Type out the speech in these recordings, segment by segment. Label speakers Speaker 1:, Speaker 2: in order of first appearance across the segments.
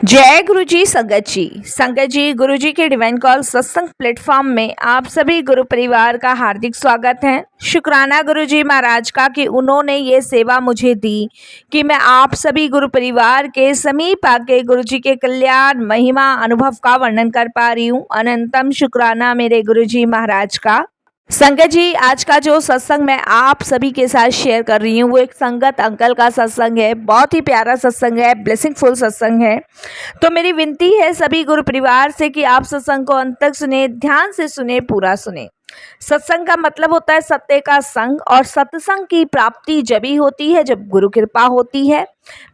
Speaker 1: जय गुरु जी संगत जी गुरु जी के डिवाइन कॉल सत्संग प्लेटफॉर्म में आप सभी गुरु परिवार का हार्दिक स्वागत है। शुक्राना गुरु जी महाराज का कि उन्होंने ये सेवा मुझे दी कि मैं आप सभी गुरु परिवार के समीप आके गुरु जी के कल्याण महिमा अनुभव का वर्णन कर पा रही हूँ। अनंतम शुक्राना मेरे गुरु जी महाराज का। संगत जी आज का जो सत्संग मैं आप सभी के साथ शेयर कर रही हूँ वो एक संगत अंकल का सत्संग है। बहुत ही प्यारा सत्संग है, ब्लेसिंगफुल सत्संग है। तो मेरी विनती है सभी गुरु परिवार से कि आप सत्संग को अंत तक सुने, ध्यान से सुने, पूरा सुने। सत्संग का मतलब होता है सत्य का संग, और सत्संग की प्राप्ति जब ही होती है जब गुरु कृपा होती है।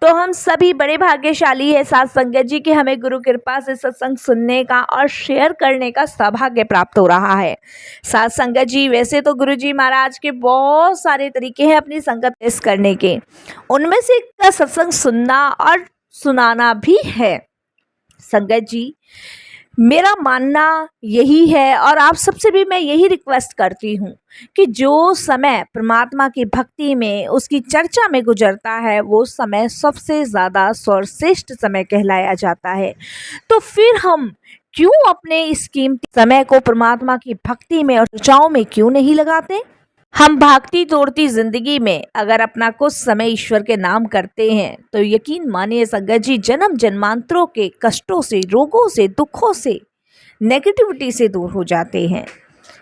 Speaker 1: तो हम सभी बड़े भाग्यशाली है साथ संगत जी कि हमें गुरु कृपा से सत्संग सुनने का और शेयर करने का सौभाग्य प्राप्त हो रहा है। साथ संगत जी वैसे तो गुरु जी महाराज के बहुत सारे तरीके हैं अपनी संगत इस करने के, उनमें से एक का सत्संग सुनना और सुनाना भी है। संगत जी मेरा मानना यही है और आप सबसे भी मैं यही रिक्वेस्ट करती हूँ कि जो समय परमात्मा की भक्ति में उसकी चर्चा में गुजरता है वो समय सबसे ज़्यादा सर्वश्रेष्ठ समय कहलाया जाता है। तो फिर हम क्यों अपने इस कीमती समय को परमात्मा की भक्ति में और चर्चाओं में क्यों नहीं लगाते। हम भागती दौड़ती जिंदगी में अगर अपना कुछ समय ईश्वर के नाम करते हैं तो यकीन मानिए संगत जी जन्म जन्मांतरों के कष्टों से, रोगों से, दुखों से, नेगेटिविटी से दूर हो जाते हैं।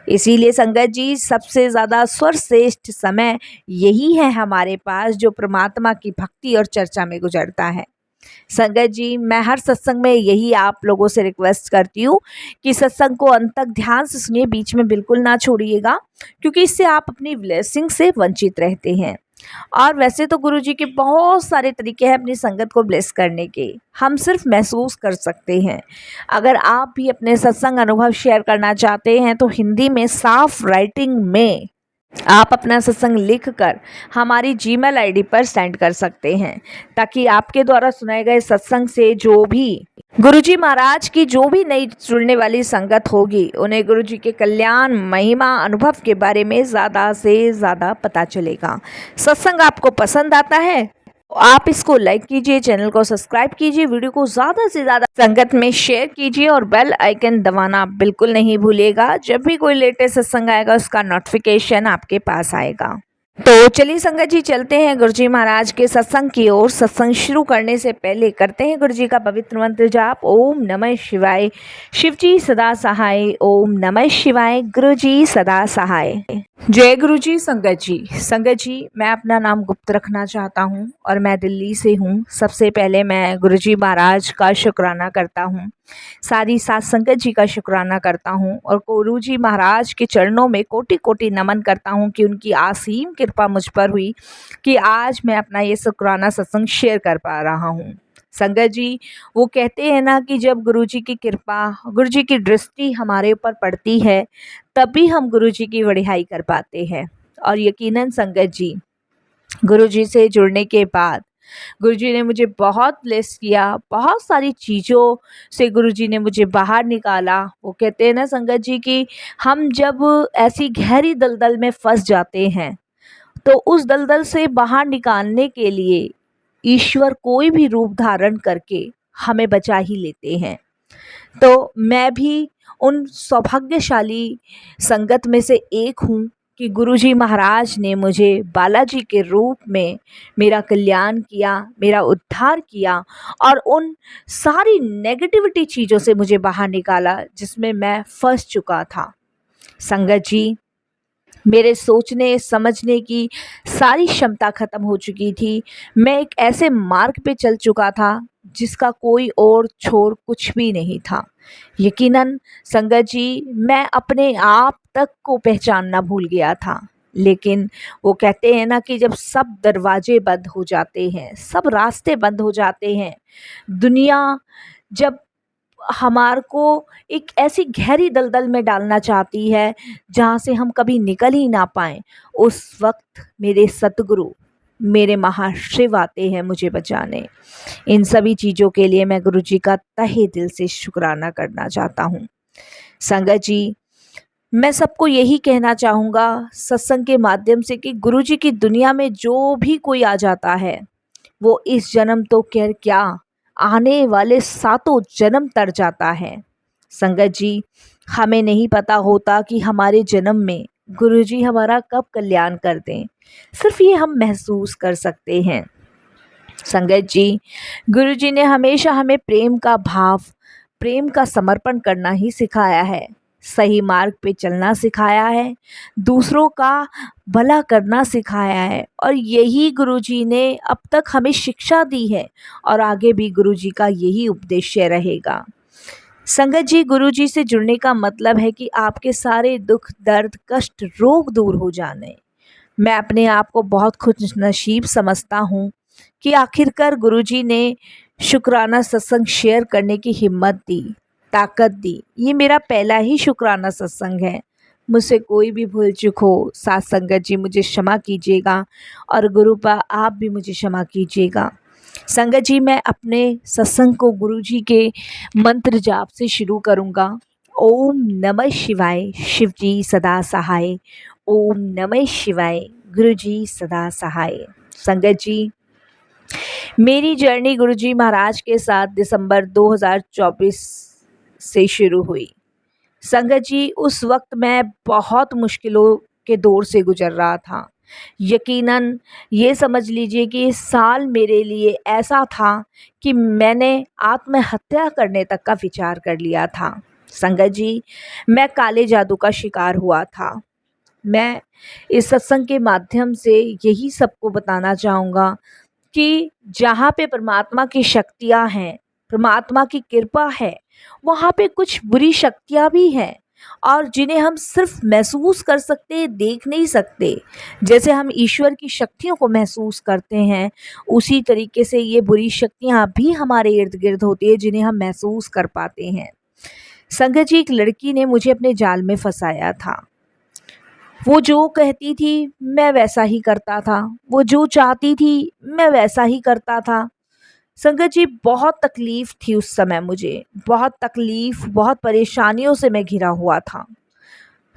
Speaker 1: इसीलिए संगत जी सबसे ज़्यादा सर्वश्रेष्ठ समय यही है हमारे पास जो परमात्मा की भक्ति और चर्चा में गुजरता है। संगत जी मैं हर सत्संग में यही आप लोगों से रिक्वेस्ट करती हूँ कि सत्संग को अंत तक ध्यान से सुनिए, बीच में बिल्कुल ना छोड़िएगा, क्योंकि इससे आप अपनी ब्लेसिंग से वंचित रहते हैं। और वैसे तो गुरु जी के बहुत सारे तरीके हैं अपनी संगत को ब्लेस करने के, हम सिर्फ महसूस कर सकते हैं। अगर आप भी अपने सत्संग अनुभव शेयर करना चाहते हैं तो हिंदी में साफ राइटिंग में आप अपना सत्संग लिखकर हमारी जीमेल आईडी पर सेंड कर सकते हैं, ताकि आपके द्वारा सुनाए गए सत्संग से जो भी गुरुजी महाराज की जो भी नई जुड़ने वाली संगत होगी उन्हें गुरुजी के कल्याण महिमा अनुभव के बारे में ज़्यादा से ज़्यादा पता चलेगा। सत्संग आपको पसंद आता है आप इसको लाइक कीजिए, चैनल को सब्सक्राइब कीजिए, वीडियो को ज़्यादा से ज़्यादा संगत में शेयर कीजिए और बेल आइकन दबाना बिल्कुल नहीं भूलिएगा। जब भी कोई लेटेस्ट सत्संग आएगा उसका नोटिफिकेशन आपके पास आएगा। तो चलिए संगत जी चलते हैं गुरुजी महाराज के सत्संग की ओर। सत्संग शुरू करने से पहले करते हैं गुरुजी का पवित्र मंत्र जाप। ओम नमः शिवाय, शिवजी सदा सहाय। ओम नमः शिवाय, गुरुजी सदा सहाय। जय गुरु जी। संगत जी मैं अपना नाम गुप्त रखना चाहता हूँ और मैं दिल्ली से हूँ। सबसे पहले मैं गुरु जी महाराज का शुक्राना करता हूँ, सारी साथ संगत जी का शुक्राना करता हूँ और गुरु जी महाराज के चरणों में कोटि कोटि नमन करता हूँ कि उनकी असीम कृपा मुझ पर हुई कि आज मैं अपना ये शुक्राना सत्संग शेयर कर पा रहा हूँ। संगत जी वो कहते हैं ना कि जब गुरु जी की कृपा, गुरु जी की दृष्टि हमारे ऊपर पड़ती है तभी हम गुरु जी की वडिहाई कर पाते हैं। और यकीनन संगत जी गुरु जी से जुड़ने के बाद गुरु जी ने मुझे बहुत ब्लेस किया, बहुत सारी चीज़ों से गुरु जी ने मुझे बाहर निकाला। वो कहते हैं ना संगत जी कि हम जब ऐसी गहरी दलदल में फंस जाते हैं तो उस दलदल से बाहर निकालने के लिए ईश्वर कोई भी रूप धारण करके हमें बचा ही लेते हैं। तो मैं भी उन सौभाग्यशाली संगत में से एक हूँ कि गुरुजी महाराज ने मुझे बालाजी के रूप में मेरा कल्याण किया, मेरा उद्धार किया और उन सारी नेगेटिविटी चीज़ों से मुझे बाहर निकाला जिसमें मैं फंस चुका था। संगत जी मेरे सोचने समझने की सारी क्षमता ख़त्म हो चुकी थी। मैं एक ऐसे मार्ग पे चल चुका था जिसका कोई और छोर कुछ भी नहीं था। यकीनन संगत जी मैं अपने आप तक को पहचानना भूल गया था। लेकिन वो कहते हैं ना कि जब सब दरवाजे बंद हो जाते हैं, सब रास्ते बंद हो जाते हैं, दुनिया जब हमारे को एक ऐसी गहरी दलदल में डालना चाहती है जहाँ से हम कभी निकल ही ना पाएँ, उस वक्त मेरे सतगुरु, मेरे महाशिव आते हैं मुझे बचाने। इन सभी चीज़ों के लिए मैं गुरु जी का तहे दिल से शुक्राना करना चाहता हूँ। संगत जी मैं सबको यही कहना चाहूँगा सत्संग के माध्यम से कि गुरु जी की दुनिया में जो भी कोई आ जाता है वो इस जन्म तो क्या आने वाले सातों जन्म तर जाता है। संगत जी, हमें नहीं पता होता कि हमारे जन्म में गुरुजी हमारा कब कल्याण कर दें, सिर्फ ये हम महसूस कर सकते हैं। संगत जी, गुरुजी ने हमेशा हमें प्रेम का भाव, प्रेम का समर्पण करना ही सिखाया है, सही मार्ग पे चलना सिखाया है, दूसरों का भला करना सिखाया है, और यही गुरुजी ने अब तक हमें शिक्षा दी है और आगे भी गुरुजी का यही उद्देश्य रहेगा। संगत जी, गुरुजी से जुड़ने का मतलब है कि आपके सारे दुख, दर्द, कष्ट, रोग दूर हो जाने। मैं अपने आप को बहुत खुशनसीब समझता हूँ कि आखिरकार गुरुजी ने शुक्राना सत्संग शेयर करने की हिम्मत दी, ताकत दी। ये मेरा पहला ही शुक्राना सत्संग है। मुझसे कोई भी भूल चूक हो, साथ संगत जी मुझे क्षमा कीजिएगा, और गुरुपा आप भी मुझे क्षमा कीजिएगा। संगत जी, मैं अपने सत्संग को गुरुजी के मंत्र जाप से शुरू करूँगा। ओम नमः शिवाय, शिव जी सदा सहाय। ओम नमः शिवाय, गुरुजी सदा सहाय। संगत जी, मेरी जर्नी गुरुजी महाराज के साथ दिसंबर 2024 से शुरू हुई। संगत जी, उस वक्त मैं बहुत मुश्किलों के दौर से गुजर रहा था। यकीनन ये समझ लीजिए कि इस साल मेरे लिए ऐसा था कि मैंने आत्महत्या करने तक का विचार कर लिया था। संगत जी, मैं काले जादू का शिकार हुआ था। मैं इस सत्संग के माध्यम से यही सबको बताना चाहूँगा कि जहाँ पे परमात्मा की शक्तियाँ हैं, परमात्मा की कृपा है, वहाँ पे कुछ बुरी शक्तियाँ भी हैं, और जिन्हें हम सिर्फ महसूस कर सकते, देख नहीं सकते। जैसे हम ईश्वर की शक्तियों को महसूस करते हैं, उसी तरीके से ये बुरी शक्तियाँ भी हमारे इर्द गिर्द होती है, जिन्हें हम महसूस कर पाते हैं। संगत जी, एक लड़की ने मुझे अपने जाल में फंसाया था। वो जो कहती थी मैं वैसा ही करता था, वो जो चाहती थी मैं वैसा ही करता था। संगत जी, बहुत तकलीफ़ थी उस समय मुझे, बहुत तकलीफ़, बहुत परेशानियों से मैं घिरा हुआ था।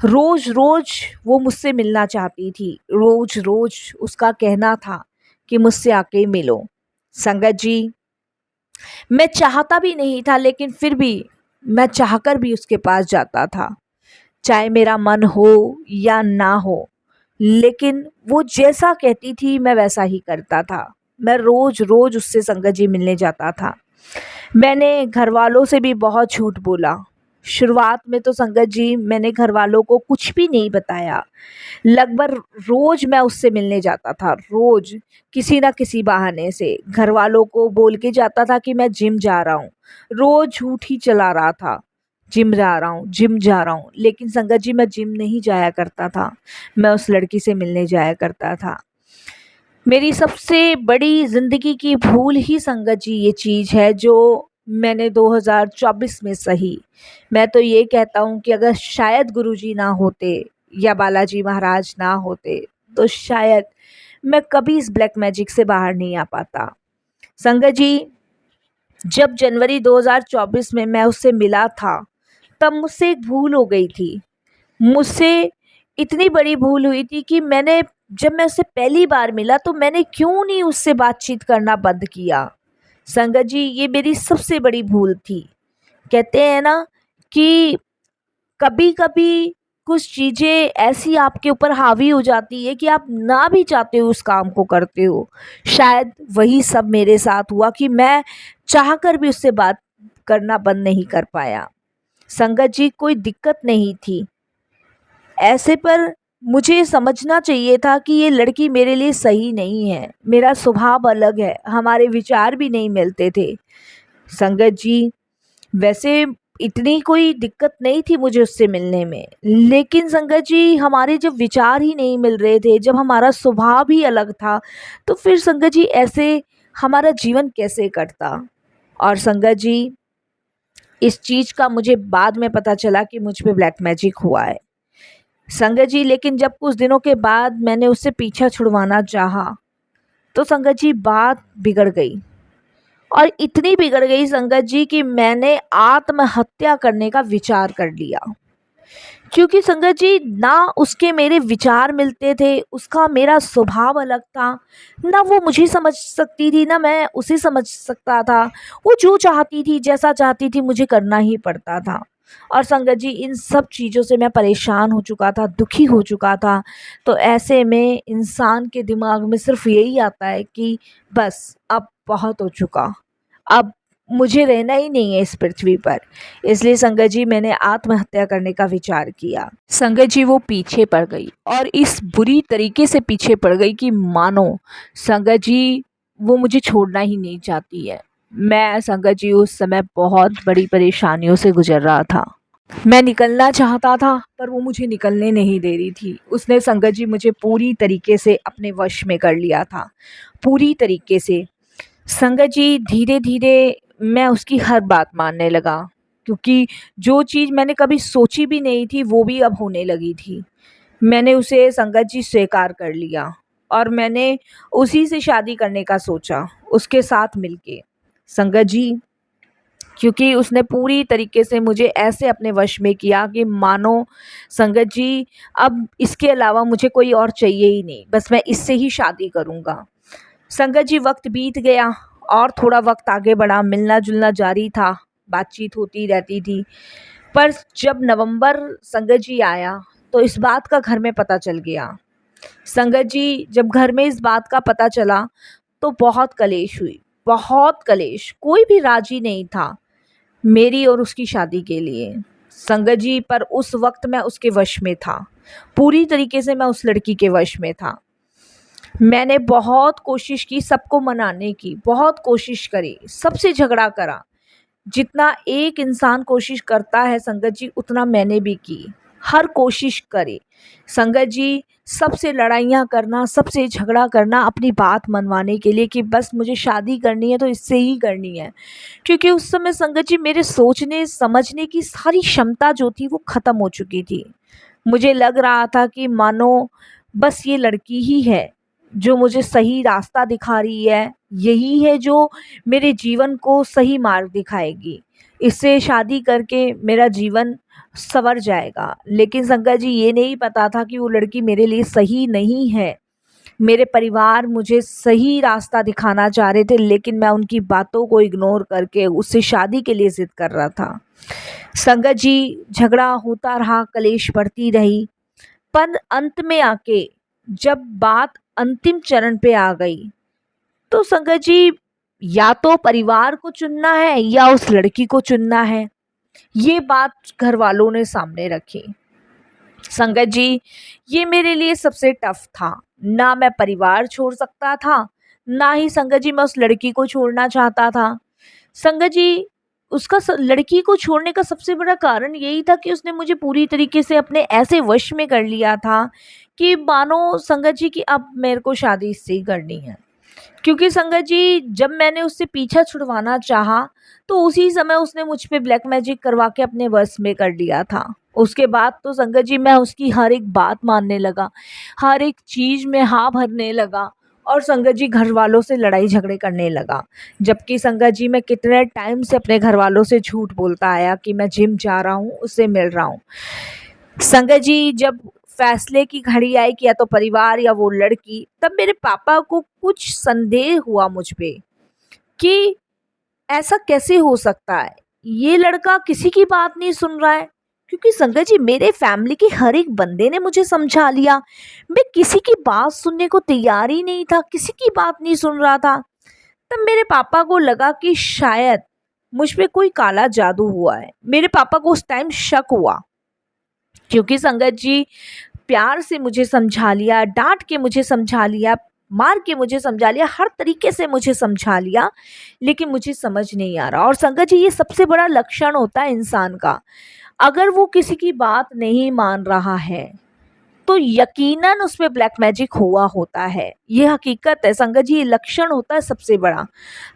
Speaker 1: रोज़-रोज़ वो मुझसे मिलना चाहती थी, रोज़-रोज़ उसका कहना था कि मुझसे आके मिलो। संगत जी, मैं चाहता भी नहीं था, लेकिन फिर भी मैं चाहकर भी उसके पास जाता था, चाहे मेरा मन हो या ना हो। लेकिन वो जैसा कहती थी मैं वैसा ही करता था। मैं रोज़-रोज़ उससे संगत जी मिलने जाता था। मैंने घरवालों से भी बहुत झूठ बोला। शुरुआत में तो संगत जी मैंने घरवालों को कुछ भी नहीं बताया। लगभग रोज़ मैं उससे मिलने जाता था, रोज़ किसी न किसी बहाने से। घरवालों को बोल के जाता था कि मैं जिम जा रहा हूँ। रोज़ झूठ ही चला रहा था, जिम जा रहा हूँ, जिम जा रहा हूँ। लेकिन संगत जी, मैं जिम नहीं जाया करता था, मैं उस लड़की से मिलने जाया करता था। मेरी सबसे बड़ी ज़िंदगी की भूल ही संगत जी ये चीज़ है जो मैंने 2024 में सही। मैं तो ये कहता हूँ कि अगर शायद गुरुजी ना होते या बालाजी महाराज ना होते, तो शायद मैं कभी इस ब्लैक मैजिक से बाहर नहीं आ पाता। संगत जी, जब जनवरी 2024 में मैं उससे मिला था, तब मुझसे एक भूल हो गई थी। मुझसे इतनी बड़ी भूल हुई थी कि जब मैं उससे पहली बार मिला तो मैंने क्यों नहीं उससे बातचीत करना बंद किया। संगत जी, ये मेरी सबसे बड़ी भूल थी। कहते हैं ना कि कभी-कभी कुछ चीज़ें ऐसी आपके ऊपर हावी हो जाती है कि आप ना भी चाहते हो उस काम को करते हो। शायद वही सब मेरे साथ हुआ कि मैं चाहकर भी उससे बात करना बंद नहीं कर पाया। संगत जी, कोई दिक्कत नहीं थी। ऐसे पर मुझे समझना चाहिए था कि ये लड़की मेरे लिए सही नहीं है। मेरा स्वभाव अलग है, हमारे विचार भी नहीं मिलते थे। संगत जी, वैसे इतनी कोई दिक्कत नहीं थी मुझे उससे मिलने में, लेकिन संगत जी हमारे जब विचार ही नहीं मिल रहे थे, जब हमारा स्वभाव ही अलग था, तो फिर संगत जी ऐसे हमारा जीवन कैसे कटता। और संगत जी, इस चीज़ का मुझे बाद में पता चला कि मुझ पे ब्लैक मैजिक हुआ है। संगत जी, लेकिन जब कुछ दिनों के बाद मैंने उससे पीछा छुड़वाना चाहा, तो संगत जी बात बिगड़ गई, और इतनी बिगड़ गई संगत जी कि मैंने आत्महत्या करने का विचार कर लिया। क्योंकि संगत जी ना उसके मेरे विचार मिलते थे, उसका मेरा स्वभाव अलग था, ना वो मुझे समझ सकती थी, ना मैं उसे समझ सकता था। वो जो चाहती थी, जैसा चाहती थी, मुझे करना ही पड़ता था। और संगत जी इन सब चीज़ों से मैं परेशान हो चुका था, दुखी हो चुका था। तो ऐसे में इंसान के दिमाग में सिर्फ़ यही आता है कि बस अब बहुत हो चुका, अब मुझे रहना ही नहीं है इस पृथ्वी पर। इसलिए संगत जी मैंने आत्महत्या करने का विचार किया। संगत जी वो पीछे पड़ गई और इस बुरी तरीके से पीछे पड़ गई कि मानो संगत जी वो मुझे छोड़ना ही नहीं चाहती है। मैं संगत जी उस समय बहुत बड़ी परेशानियों से गुजर रहा था। मैं निकलना चाहता था पर वो मुझे निकलने नहीं दे रही थी। उसने संगत जी मुझे पूरी तरीके से अपने वश में कर लिया था, पूरी तरीके से। संगत जी धीरे-धीरे मैं उसकी हर बात मानने लगा, क्योंकि जो चीज़ मैंने कभी सोची भी नहीं थी वो भी अब होने लगी थी। मैंने उसे संगत जी स्वीकार कर लिया और मैंने उसी से शादी करने का सोचा, उसके साथ मिलके। संगत जी क्योंकि उसने पूरी तरीके से मुझे ऐसे अपने वश में किया कि मानो संगत जी अब इसके अलावा मुझे कोई और चाहिए ही नहीं, बस मैं इससे ही शादी करूँगा। संगत जी वक्त बीत गया और थोड़ा वक्त आगे बढ़ा, मिलना जुलना जारी था, बातचीत होती रहती थी। पर जब नवंबर संगत जी आया तो इस बात का घर में पता चल गया। संगत जी जब घर में इस बात का पता चला तो बहुत कलेश हुई, बहुत कलेश। कोई भी राजी नहीं था मेरी और उसकी शादी के लिए। संगत जी पर उस वक्त मैं उसके वश में था, पूरी तरीके से मैं उस लड़की के वश में था। मैंने बहुत कोशिश की सबको मनाने की, बहुत कोशिश करी, सबसे झगड़ा करा। जितना एक इंसान कोशिश करता है संगत जी उतना मैंने भी की, हर कोशिश करी। संगत जी सबसे लड़ाइयाँ करना, सबसे झगड़ा करना अपनी बात मनवाने के लिए कि बस मुझे शादी करनी है तो इससे ही करनी है। क्योंकि उस समय संगत जी मेरे सोचने समझने की सारी क्षमता जो थी वो ख़त्म हो चुकी थी। मुझे लग रहा था कि मानो बस ये लड़की ही है जो मुझे सही रास्ता दिखा रही है, यही है जो मेरे जीवन को सही मार्ग दिखाएगी। इससे शादी करके मेरा जीवन सँवर जाएगा। लेकिन संगत जी ये नहीं पता था कि वो लड़की मेरे लिए सही नहीं है। मेरे परिवार मुझे सही रास्ता दिखाना चाह रहे थे, लेकिन मैं उनकी बातों को इग्नोर करके उससे शादी के लिए ज़िद कर रहा था। संगत जी झगड़ा होता रहा, कलेश बढ़ती रही, पर अंत में आके जब बात अंतिम चरण पे आ गई तो संगत जी या तो परिवार को चुनना है या उस लड़की को चुनना है, ये बात घर वालों ने सामने रखी। संगत जी ये मेरे लिए सबसे टफ था, ना मैं परिवार छोड़ सकता था, ना ही संगत जी मैं उस लड़की को छोड़ना चाहता था। संगत जी लड़की को छोड़ने का सबसे बड़ा कारण यही था कि उसने मुझे पूरी तरीके से अपने ऐसे वश में कर लिया था कि मानो संगत जी कि अब मेरे को शादी इससे ही करनी है। क्योंकि संगत जी जब मैंने उससे पीछा छुड़वाना चाहा तो उसी समय उसने मुझ पे ब्लैक मैजिक करवा के अपने वश में कर लिया था। उसके बाद तो संगत जी मैं उसकी हर एक बात मानने लगा, हर एक चीज़ में हाँ भरने लगा और संगत जी घर वालों से लड़ाई झगड़े करने लगा। जबकि संगत जी मैं कितने टाइम से अपने घर वालों से झूठ बोलता आया कि मैं जिम जा रहा हूँ, उससे मिल रहा हूँ। संगत जी जब फैसले की घड़ी आई कि या तो परिवार या वो लड़की, तब मेरे पापा को कुछ संदेह हुआ मुझ पे कि ऐसा कैसे हो सकता है, ये लड़का किसी की बात नहीं सुन रहा है। क्योंकि संगत जी मेरे फैमिली के हर एक बंदे ने मुझे समझा लिया, मैं किसी की बात सुनने को तैयार ही नहीं था, किसी की बात नहीं सुन रहा था। तब मेरे पापा को लगा कि शायद मुझ पे कोई काला जादू हुआ है। मेरे पापा को उस टाइम शक हुआ, क्योंकि संगत जी प्यार से मुझे समझा लिया, डाँट के मुझे समझा लिया, मार के मुझे समझा लिया, हर तरीके से मुझे समझा लिया, लेकिन मुझे समझ नहीं आ रहा। और संगत जी ये सबसे बड़ा लक्षण होता है इंसान का, अगर वो किसी की बात नहीं मान रहा है तो यकीनन उसमें ब्लैक मैजिक हुआ होता है। ये हकीकत है संगत जी, ये लक्षण होता है सबसे बड़ा।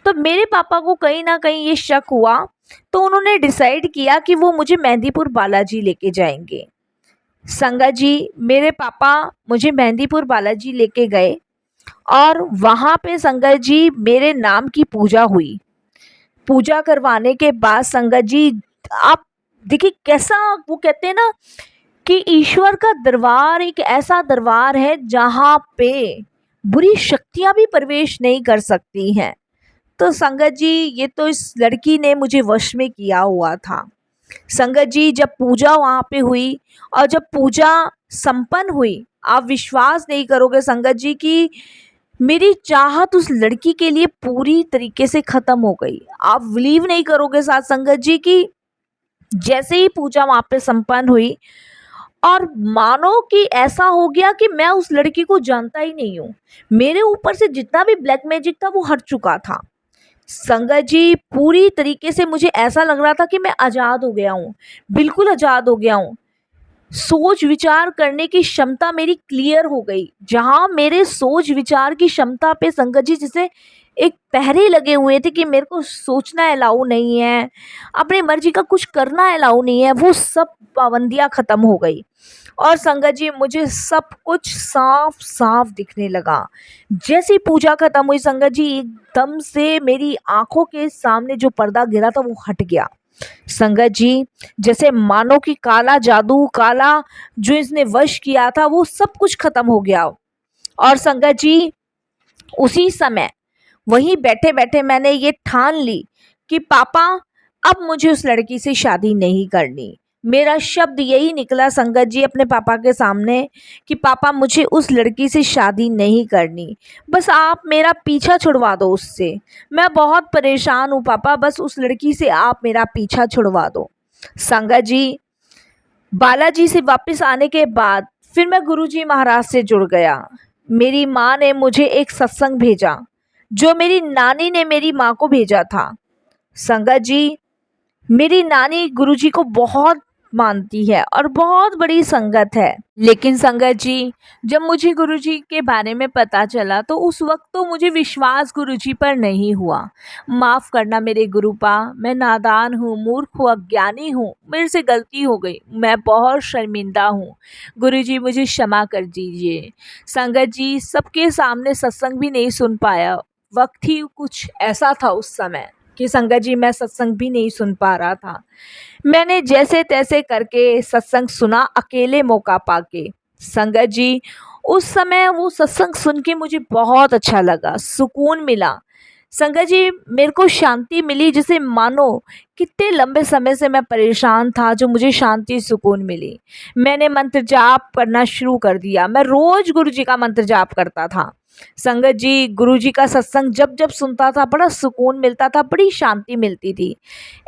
Speaker 1: तो मेरे पापा को कहीं न कहीं ये शक हुआ, तो उन्होंने डिसाइड किया कि वो मुझे मेहंदीपुर बालाजी लेके जाएँगे। संगत जी मेरे पापा मुझे मेहंदीपुर बालाजी लेके गए और वहाँ पे संगत जी मेरे नाम की पूजा हुई। पूजा करवाने के बाद संगत जी आप देखिए कैसा, वो कहते हैं ना कि ईश्वर का दरबार एक ऐसा दरबार है जहाँ पे बुरी शक्तियाँ भी प्रवेश नहीं कर सकती हैं। तो संगत जी, ये तो इस लड़की ने मुझे वश में किया हुआ था। संगत जी, जब पूजा वहाँ पे हुई और जब पूजा संपन्न हुई, आप विश्वास नहीं करोगे संगत जी कि मेरी चाहत उस लड़की के लिए पूरी तरीके से खत्म हो गई। आप बिलीव नहीं करोगे साथ संगत जी कि जैसे ही पूजा वहाँ पे संपन्न हुई और मानो कि ऐसा हो गया कि मैं उस लड़की को जानता ही नहीं हूँ। मेरे ऊपर से जितना भी ब्लैक मैजिक था वो हट चुका था। संगत जी, पूरी तरीके से मुझे ऐसा लग रहा था कि मैं आज़ाद हो गया हूँ, बिल्कुल आज़ाद हो गया हूँ। सोच विचार करने की क्षमता मेरी क्लियर हो गई। जहाँ मेरे सोच विचार की क्षमता पे संगत जी जैसे एक पहरे लगे हुए थे कि मेरे को सोचना अलाउ नहीं है, अपनी मर्जी का कुछ करना अलाउ नहीं है, वो सब पाबंदियाँ ख़त्म हो गई। और संगत जी, मुझे सब कुछ साफ साफ दिखने लगा। जैसी पूजा खत्म हुई संगत जी, एकदम से मेरी आंखों के सामने जो पर्दा गिरा था वो हट गया। संगत जी, जैसे मानो कि काला जादू, काला जो इसने वश किया था वो सब कुछ खत्म हो गया। और संगत जी, उसी समय वहीं बैठे बैठे मैंने ये ठान ली कि पापा, अब मुझे उस लड़की से शादी नहीं करनी। मेरा शब्द यही निकला संगत जी अपने पापा के सामने कि पापा, मुझे उस लड़की से शादी नहीं करनी, बस आप मेरा पीछा छुड़वा दो उससे। मैं बहुत परेशान हूँ पापा, बस उस लड़की से आप मेरा पीछा छुड़वा दो। संगत जी, बालाजी से वापस आने के बाद फिर मैं गुरुजी महाराज से जुड़ गया। मेरी माँ ने मुझे एक सत्संग भेजा जो मेरी नानी ने मेरी माँ को भेजा था। संगत जी, मेरी नानी गुरुजी को बहुत मानती है और बहुत बड़ी संगत है। लेकिन संगत जी, जब मुझे गुरुजी के बारे में पता चला तो उस वक्त तो मुझे विश्वास गुरुजी पर नहीं हुआ। माफ़ करना मेरे गुरुपा, मैं नादान हूँ, मूर्ख हूँ, अज्ञानी हूँ, मेरे से गलती हो गई, मैं बहुत शर्मिंदा हूँ। गुरुजी, मुझे क्षमा कर दीजिए। संगत जी, सबके सामने सत्संग भी नहीं सुन पाया। वक्त ही कुछ ऐसा था उस समय कि संगत जी, मैं सत्संग भी नहीं सुन पा रहा था। मैंने जैसे तैसे करके सत्संग सुना, अकेले मौका पाके। संगत जी, उस समय वो सत्संग सुन के मुझे बहुत अच्छा लगा, सुकून मिला। संगत जी, मेरे को शांति मिली, जैसे मानो कितने लंबे समय से मैं परेशान था, जो मुझे शांति सुकून मिली। मैंने मंत्र जाप करना शुरू कर दिया। मैं रोज गुरु जी का मंत्र जाप करता था। संगत जी, गुरु जी का सत्संग जब जब सुनता था बड़ा सुकून मिलता था, बड़ी शांति मिलती थी।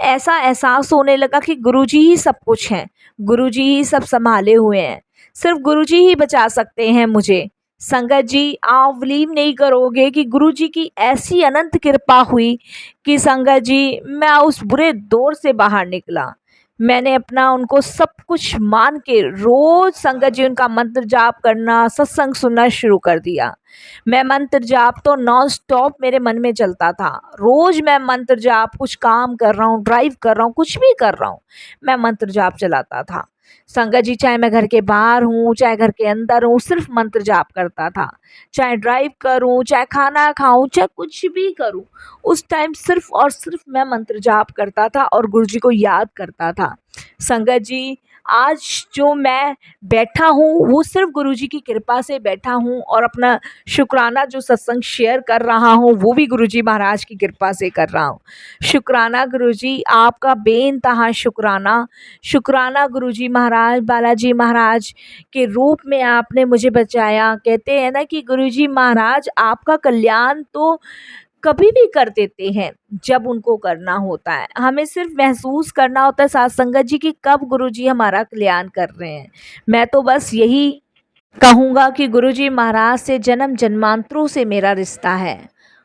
Speaker 1: ऐसा एहसास होने लगा कि गुरु जी ही सब कुछ हैं, गुरु जी ही सब संभाले हुए हैं, सिर्फ गुरु जी ही बचा सकते हैं मुझे। संगत जी, आप बिलीव नहीं करोगे कि गुरु जी की ऐसी अनंत कृपा हुई कि संगत जी, मैं उस बुरे दौर से बाहर निकला। मैंने अपना उनको सब कुछ मान के रोज संगत जी उनका मंत्र जाप करना, सत्संग सुनना शुरू कर दिया। मैं मंत्र जाप तो नॉन स्टॉप मेरे मन में चलता था। रोज मैं मंत्र जाप, कुछ काम कर रहा हूँ, ड्राइव कर रहा हूँ, कुछ भी कर रहा हूँ, मैं मंत्र जाप चलाता था। संगत जी, चाहे मैं घर के बाहर हूँ, चाहे घर के अंदर हूँ, सिर्फ मंत्र जाप करता था। चाहे ड्राइव करूँ, चाहे खाना खाऊं, चाहे कुछ भी करूँ, उस टाइम सिर्फ और सिर्फ मैं मंत्र जाप करता था और गुरु जी को याद करता था। संगत जी, आज जो मैं बैठा हूँ वो सिर्फ गुरु जी की कृपा से बैठा हूँ और अपना शुक्राना जो सत्संग शेयर कर रहा हूँ वो भी गुरु जी महाराज की कृपा से कर रहा हूँ। शुक्राना गुरु जी, आपका बेइंतहा शुक्राना। शुक्राना गुरु जी महाराज, बालाजी महाराज के रूप में आपने मुझे बचाया। कहते हैं ना कि गुरु जी महाराज आपका कल्याण तो कभी भी कर देते हैं जब उनको करना होता है। हमें सिर्फ महसूस करना होता है साथ संगत जी कि कब गुरु जी हमारा कल्याण कर रहे हैं। मैं तो बस यही कहूँगा कि गुरु जी महाराज से जन्म जन्मांतरों से मेरा रिश्ता है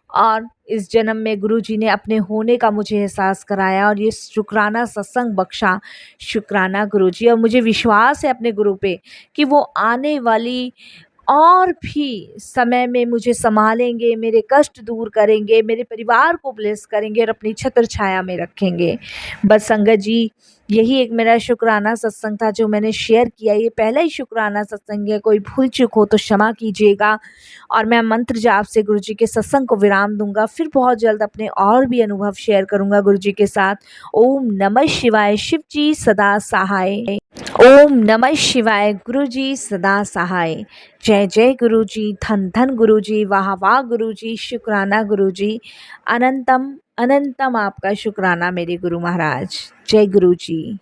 Speaker 1: और इस जन्म में गुरु जी ने अपने होने का मुझे एहसास कराया और ये शुक्राना सत्संग बख्शा। शुक्राना गुरु जी, और मुझे विश्वास है अपने गुरु पे कि वो आने वाली और भी समय में मुझे संभालेंगे, मेरे कष्ट दूर करेंगे, मेरे परिवार को ब्लेस करेंगे और अपनी छत्र छाया में रखेंगे। बस संगत जी, यही एक मेरा शुक्राना सत्संग था जो मैंने शेयर किया। ये पहला ही शुक्राना सत्संग है, कोई भूल चूक हो तो क्षमा कीजिएगा। और मैं मंत्र जाप से गुरु जी के सत्संग को विराम दूंगा। फिर बहुत जल्द अपने और भी अनुभव शेयर करूंगा गुरु जी के साथ। ओम नमः शिवाय। शिव जी सदा सहाय। ओम नमः शिवाय। गुरु जी सदा सहाय। जय जय गुरु जी, धन धन गुरु जी, वाह वाह गुरु जी, शुक्राना गुरु जी। अनंतम अनंतम आपका शुक्राना मेरे गुरु महाराज। जय गुरु जी।